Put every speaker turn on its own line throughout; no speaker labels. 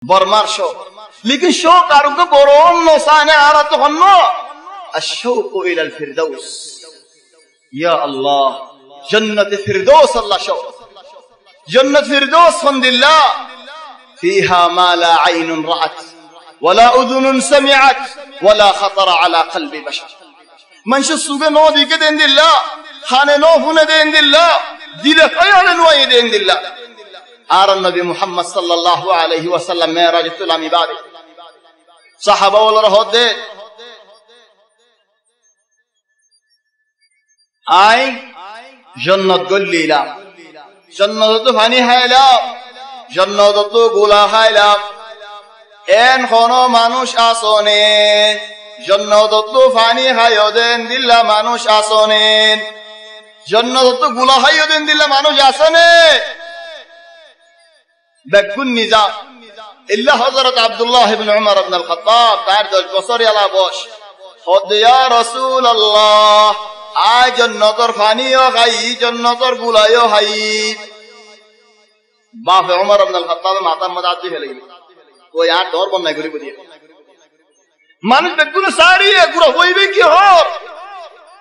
বর্মার শোক, লেকিন শোক আরোগ্য বড় অন্য সানে আর তো অন্য الشوق الى الفردوس يا الله جنة الفردوس الله شوق جنة الفردوس الحمد لله فيها ما لا عين رأت ولا أذن سمعت ولا خطر على قلب بشر من شو السوق نو دي كده عند الله خانه نو هنا دي عند الله دي خيال نو دي عند الله آر النبي محمد صلى الله عليه وسلم معراج التلام بعد صحابة ولا رهود دي আই জান্নাত গল্লিলাম, জান্নাত তো পানি খাইলাম, জান্নাত তো গোলা খাইলাম, এন কোনো মানুষ আসনে জান্নাত তো পানি খাইও দেন দিল্লা মানুষ আসনে, জান্নাত তো গোলা খাইও দেন দিল্লা মানুষ আসনে। বেকুন নিজা ইল্লা হযরত আব্দুল্লাহ ইবনে উমর ইবনে আল খাত্তাব তার 10 বছর আলা বয়স হদ ইয়া রাসূলুল্লাহ আয় জান্নাতের পানিও খাই জান্নাতের গুলাইও খাই। বাপ ওমর ইবনে আল খাত্তাব মাথার মধ্যে হাত দিয়ে ফেলে গেল, ওই আর ডর বন্যাই করে বুঝিয়ে মানুষ বেগুলো সারিয়ে পুরো হইবে কি হর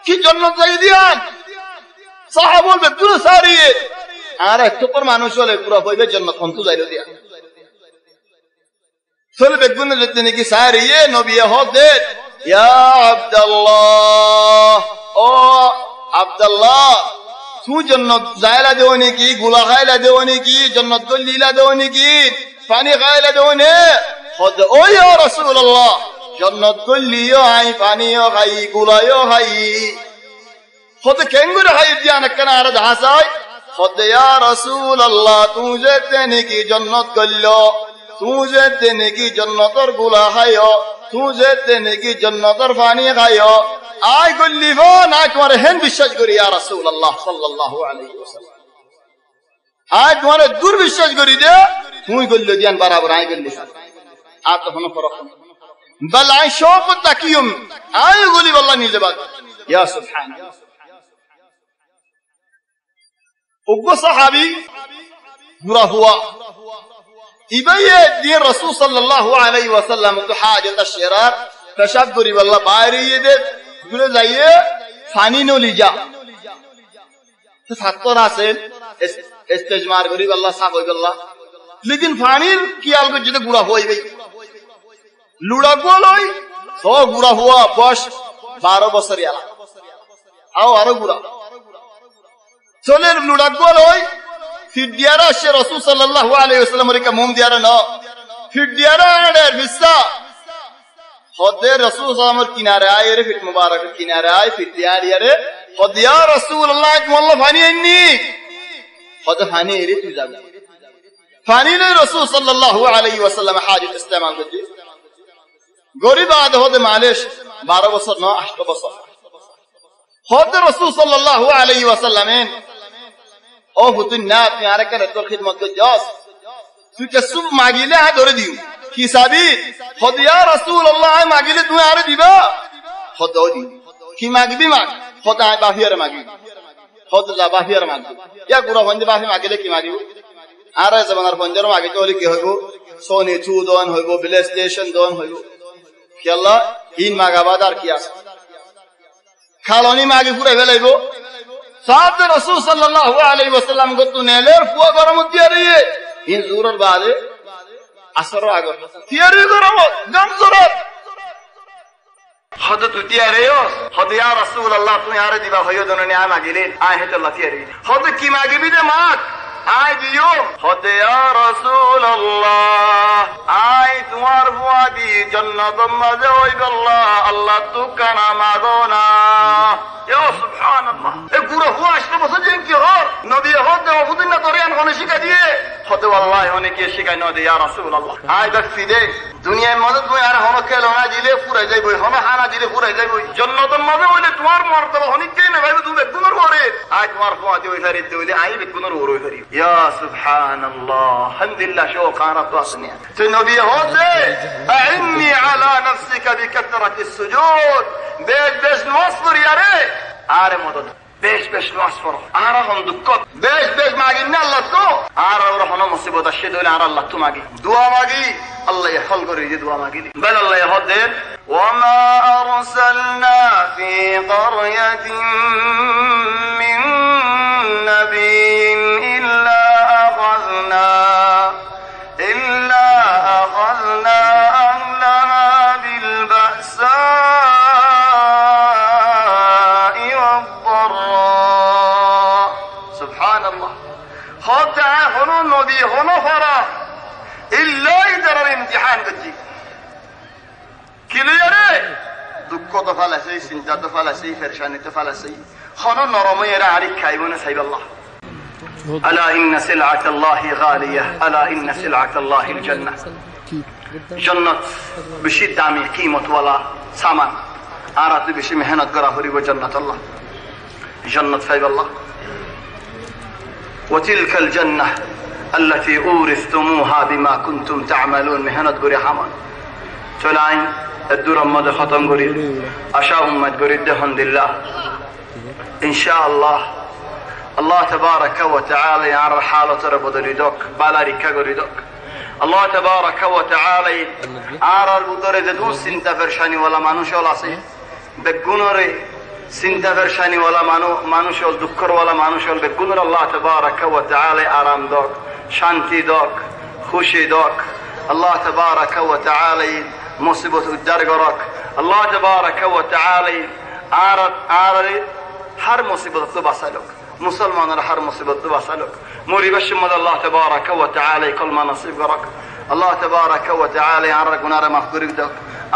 কি জান্নাত যাই দিয়ান সাহাবা বেগুলো সারিয়ে আর একটু পর মানুষ হলে পুরো হইবে জান্নাত কোন তো যাইরো দিয়া চলে বেগুলো যেতে নাকি সারিয়ে নবী হদে ইয়া আব্দুল্লাহ ও আব্দুল্লাহ তু জান্নাত যাইলা দেও নাকি গুলা খাইলা দেও নাকি জান্নাত গলিলা দেও নাকি পানি খাইলা দেও নে হদ ও ইয়া রাসূলুল্লাহ জান্নাত গলিও আই পানিও খাই গুলাইও খাই হদ কেঙ্গুরে খাই দিয়া না কেন আর হাসাই হদ ইয়া রাসূলুল্লাহ তু যেতে নাকি জান্নাত গল্লো তু যেতে নাকি জান্নাতের গুলা খাইও তু যেতে নাকি জান্নাতের পানি খাইও আই গল্লিব না তোমার হেন বিশ্বাস করি ইয়া রাসূলুল্লাহ সাল্লাল্লাহু আলাইহি ওয়াসাল্লাম আই তোমার দূর বিশ্বাস করি দে তুই গল্লো দিয়ান বরাবর আই গল্লি আর তো কোনো ফরক নেই বল আই শোক তাকিয়ুম আই গলি আল্লাহ নিজে বাদ ইয়া সুবহানাল্লাহ উগ্র সাহাবী বুরা হুয়া ইবায়ে দিয়ে রাসূল সাল্লাল্লাহু আলাইহি ওয়াসাল্লাম তো হাজত আশ-শিরার পেশাব করি আল্লাহ বাইরে দে গুলো যাইয়ে পানি নলি যা তো ছাত্র আছে ইস্তেজমার করি আল্লাহ সাফ হই আল্লাহ লেকিন পানির কি আলগো যদি গুড়া হইবে লুড়া গোলই সো গুড়া হুয়া বয়স 12 বছর আলা আও আরো গুড়া চলে লুড়া গোলই ফিডিয়ারা সে রাসূল সাল্লাল্লাহু আলাইহি ওয়াসাল্লাম এর মুম দিয়ারা না ফিডিয়ারা এর বিসা হদে রাসূল সাল্লাল্লাহু কিনারে আয় রে ফিট মুবারক কিনারে আয় ফিডিয়ারিয়া রে হদ ইয়া রাসূলুল্লাহ মোল্লা পানি আইনি হদ পানি এরি তুই যাবে পানি নে রাসূল সাল্লাল্লাহু আলাইহি ওয়াসাল্লাম হাজিত ইস্তেমাল করতে গরিব আদ হদে মালিশ 12 বছর না 8 বছর হদ রাসূল সাল্লাল্লাহু আলাইহি ওয়াসাল্লাম ও হুতুন না আপনি আরে করে তোর খিদমত কর যাস তুই কে সব মাগিলে হা ধরে দিও হিসাবি হদ ইয়া রাসূলুল্লাহ মাগিলে তুই আরে দিবা হদ দি কি মাগবি মাগ হদ আই বাহিয়ার মাগি হদ যা বাহিয়ার মাগি ইয়া গুরা বন্ধে বাহি মাগিলে কি মাগিও আরে জমানার বন্ধের মাগি তো কি হইব সোনি চু দন হইব প্লে স্টেশন দন হইব কি আল্লাহ ইন মাগাবাদ আর কি আছে খালনি মাগি পুরা ফেলাইব সাহাব রাসূল সাল্লাল্লাহু আলাইহি ওয়াসাল্লাম গতু নেলের পুয়া গরম দিয়া রে ইন জুরর বাদে আসর আগে তিয়ারি গরম গম জুরর হদ তু তিয়ারিও হদ ইয়া রাসূলুল্লাহ তুমি আরে দিবা হইও দননি আ মাগিলেন আয় হেত আল্লাহ তিয়ারি হদ কি মাগিবি দে মাগ আয় দিও হদ ইয়া রাসূলুল্লাহ আয় তোমার বুয়াদি জান্নাত মাঝে হইব আল্লাহ আল্লাহ তু কানা মাগোনা ইয়া সুবহানাল্লাহ এ গুরু হুয়া আসলে বসে যেন কি হর নবী হদ ওহুদিন না তোরে আননে শিখা দিয়ে হদ আল্লাহ অনেকে শিখাই ন দে ইয়া রাসূলুল্লাহ আয় দেখি দে দুনিয়ার মধ্যে তুই আর হন খেলো না দিলে পুরে যাইবো হন হানা দিলে পুরে যাইবো জান্নাতের মধ্যে হইলে তোমার মর্তবা অনেককে না ভাই তুমি বেগুনের ওরে আয় তোমার ফুয়াতে ওই হারিতে হইলে আই বেগুনের ওরে হারি ইয়া সুবহানাল্লাহ আলহামদুলিল্লাহ শোকানা তো আসনি তো নবী হদে আইনি আলা নফসিকা বিকাথরাতিস সুজুদ বেশ বেশ নওয়াজ পড়ি আরে আরে মদদ বেশ বেশ নামাজ পড়ো আর হন দুঃখ বেশ বেশ মাগি না আল্লাহ তো আর ওরা হন মুসিবত আসে দইলে আর আল্লাহ তো মাগি দোয়া মাগি আল্লাহ হল করে যে দোয়া মাগি বল আল্লাহ হদের ওয়ামা আরসালনা ফি ক্বরয়াতিন মিন নাবিয়্যিন ইল্লা আখাযনা আহলাহা বিল বাসা নদী হলো ফরা ইল্লাই তার ইমতিহান করছি ক্লিয়ারে দুঃখ তো ফালাছে চিন্তা তো ফালাছে পেরেশানি তো ফালাছে হন নরমেরা আরি খাইব না সাইব আল্লাহ আলা ইন্না সিলআতাল্লাহি গালিয়া আলা ইন্না সিলআতাল্লাহিল জান্নাহ জান্নাত বেশি দামি কিমতওয়ালা সামান আর এত বেশি মেহনত করা হরিব জান্নাত আল্লাহ জান্নাত সাইব আল্লাহ وتلك الجنة التي أورثتموها بما كنتم تعملون مهنة قري حمان تلاين الدور أمد ختم قري أشاء أمد قري دهن لله إن شاء الله الله تبارك وتعالى يعرى حالة ربض ريدوك بالا ركا قريدوك الله تبارك وتعالى عرى البدر ددوس سنت فرشاني ولا مانوش ولا سي بقنوري চিন্তা পেরেশানি ওয়ালা মানুষ হল দুঃখর ওয়ালা মানুষ হল বেগুনের আল্লাহ তাবারাকা ওয়া তাআলা আরাম দক শান্তি দক খুশি দক আল্লাহ তাবারাকা ওয়া তাআলা মুসিবত উদ্ধার করক আল্লাহ তাবারাকা ওয়া তাআলা আর হর মুসিবত তো বাঁচালক মুসলমানের হর মুসিবত তো বাঁচালক মরিবেশ মদ আল্লাহ তাবারাকা ওয়া তাআলা কলমা নসিব করক আল্লাহ তাবারাকা ওয়া তাআলা আর গুনাহ মাফ করে দক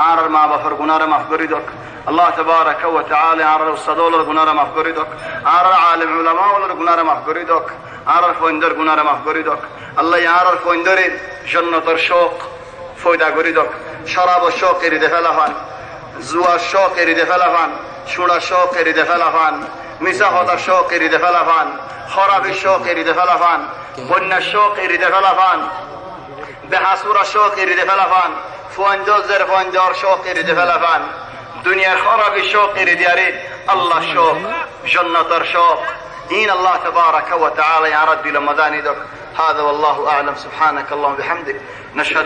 আর মা বাবার গুনাহ মাফ করে দক الله تبارك وتعالى على الصدول الغنار مغفريدك على عالم علماء الغنار مغفريدك على الفندر غنار مغفريدك الله يعرف الفندر جنة الشوق فويدا غريدك شراب الشوق يريد فلافان زوا الشوق يريد فلافان شورا الشوق يريد فلافان مساحة الشوق يريد فلافان خراب الشوق يريد فلافان بن الشوق يريد فلافان بحصور الشوق يريد فلافان فوندوزر فوندور شوق يريد فلافان دنيا خراب الشوق يريد الله شوق جنة الشوق إن الله تبارك وتعالى يرد لمداني دك هذا والله أعلم سبحانك اللهم بحمدك نشهد